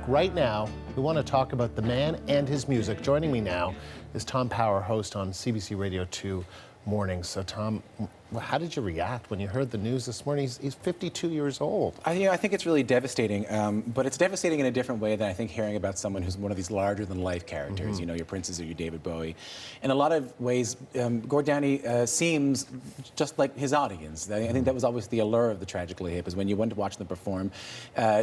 Right now, we want to talk about the man and his music. Joining me now is Tom Power, host on CBC Radio 2 Mornings. So Tom, how did you react when you heard the news this morning? He's 52 years old. I think it's really devastating, but it's devastating in a different way than I think hearing about someone who's one of these larger-than-life characters, you know, your Princes or your David Bowie. In a lot of ways, Gord Downie seems just like his audience. I think that was always the allure of the Tragically Hip, is when you went to watch them perform,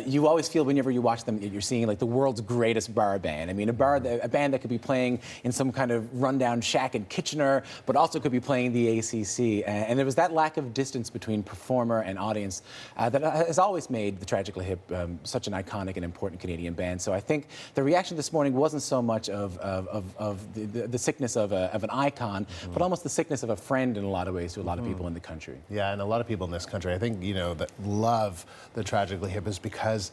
you always feel whenever you watch them, you're seeing like the world's greatest bar band. I mean, a band that could be playing in some kind of rundown shack in Kitchener, but also could be playing the ACC. And there was that lack of distance between performer and audience that has always made the Tragically Hip such an iconic and important Canadian band. So I think the reaction this morning wasn't so much of the sickness of an icon, but almost the sickness of a friend in a lot of ways to a lot of people in the country. Yeah, and a lot of people in this country, I think, you know, that love the Tragically Hip is because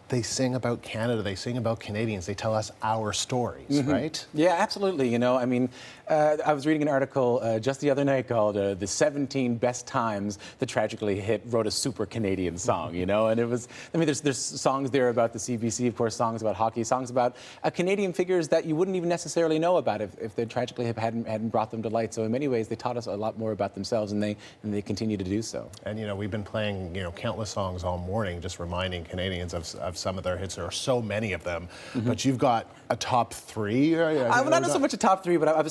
they sing about Canada, they sing about Canadians, they tell us our stories, right? Yeah, absolutely. You know, I mean, I was reading an article just the other night called The 17 Best Times the Tragically Hip Wrote a Super Canadian Song, you know? And it was, I mean, there's songs there about the CBC, of course, songs about hockey, songs about Canadian figures that you wouldn't even necessarily know about if the Tragically Hip hadn't brought them to light. So in many ways, they taught us a lot more about themselves, and they continue to do so. And, you know, we've been playing, you know, countless songs all morning, just reminding Canadians of some of their hits. There are so many of them, but you've got a top three. Not so much a top three, but I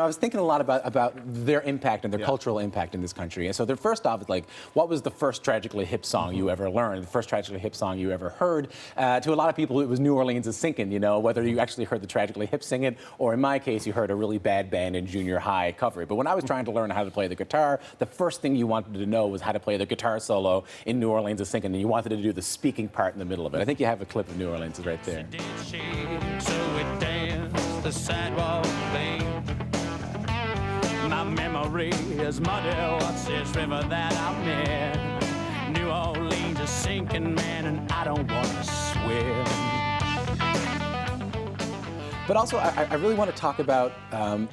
was thinking a lot about their impact and their cultural impact in this country. And so, first off, it's like, what was the first Tragically Hip song you ever learned? The first Tragically Hip song you ever heard? To a lot of people, it was New Orleans is Sinking. You know, whether you actually heard the Tragically Hip sing it, or in my case, you heard a really bad band in junior high cover it. But when I was trying to learn how to play the guitar, the first thing you wanted to know was how to play the guitar solo in New Orleans is Sinking, and you wanted to do the speaking part in the middle of it. I think you have a clip of New Orleans is right there. So we danced the sidewalk lane. My memory is muddy. What's this river that I'm in? New Orleans is sinking, man, and I don't want to swim. But also, I really want to talk about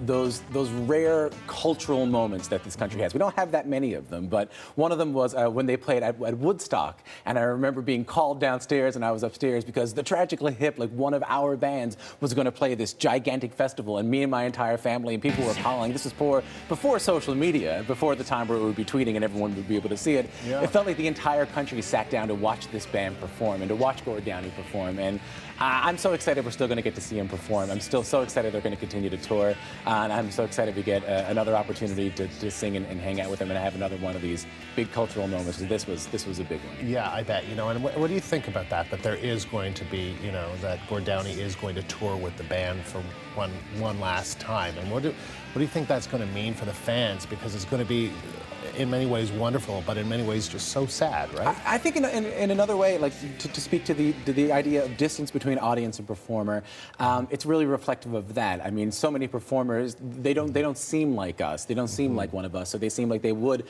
those rare cultural moments that this country has. We don't have that many of them, but one of them was when they played at Woodstock. And I remember being called downstairs, and I was upstairs because the Tragically Hip, like one of our bands, was going to play this gigantic festival, and me and my entire family and people were calling. This was before social media, before the time where we would be tweeting and everyone would be able to see it. Yeah. It felt like the entire country sat down to watch this band perform and to watch Gord Downie perform. And I'm so excited we're still going to get to see him perform. I'm still so excited they're going to continue to tour, and I'm so excited we get another opportunity to sing and hang out with him and have another one of these big cultural moments. This was a big one. Yeah, I bet. You know, and what do you think about that? That there is going to be, you know, that Gord Downie is going to tour with the band for one last time, and what do you think that's going to mean for the fans? Because it's going to be, in many ways, wonderful, but in many ways just so sad, right? I think in another way, like to speak to the idea of distance between audience and performer, it's really reflective of that. I mean, so many performers, they don't seem like us. They don't seem like one of us. So they seem like they would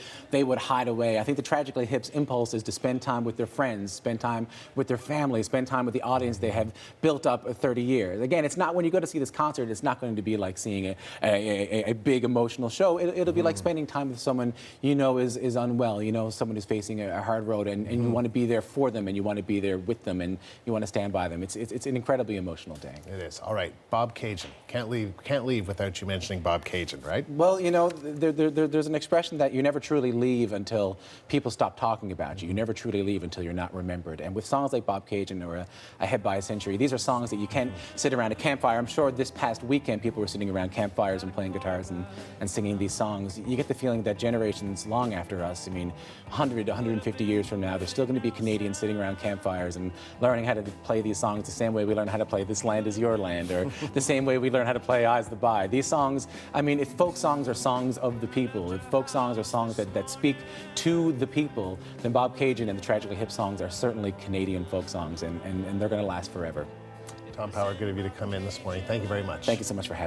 hide away. I think the Tragically Hip's impulse is to spend time with their friends, spend time with their family, spend time with the audience they have built up 30 years. Again, it's not, when you go to see this concert, it's not going to be like seeing a big emotional show. It'll be like spending time with someone you know is unwell, you know, someone who's facing a hard road, and you want to be there for them, and you want to be there with them, and you want to stand by them. It's an incredibly emotional day. It is. All right, Bob Cajun. Can't leave without you mentioning Bob Cajun, right? Well, you know, there's an expression that you never truly leave until people stop talking about you. You never truly leave until you're not remembered. And with songs like Bob Cajun or A Head by a Century, these are songs that you can't sit around a campfire. I'm sure this past weekend people were sitting around campfires and playing guitars and singing these songs. You get the feeling that generations long after us, I mean, 100 to 150 years from now, there's still going to be Canadians sitting around campfires and learning how to play these songs the same way we learn how to play This Land Is Your Land, or the same way we learn how to play Eyes the Bye. These songs, I mean, if folk songs are songs of the people, if folk songs are songs that speak to the people, then Bob Cajun and the Tragically Hip songs are certainly Canadian folk songs, and they're going to last forever. Tom Power, good of you to come in this morning. Thank you very much. Thank you so much for having me.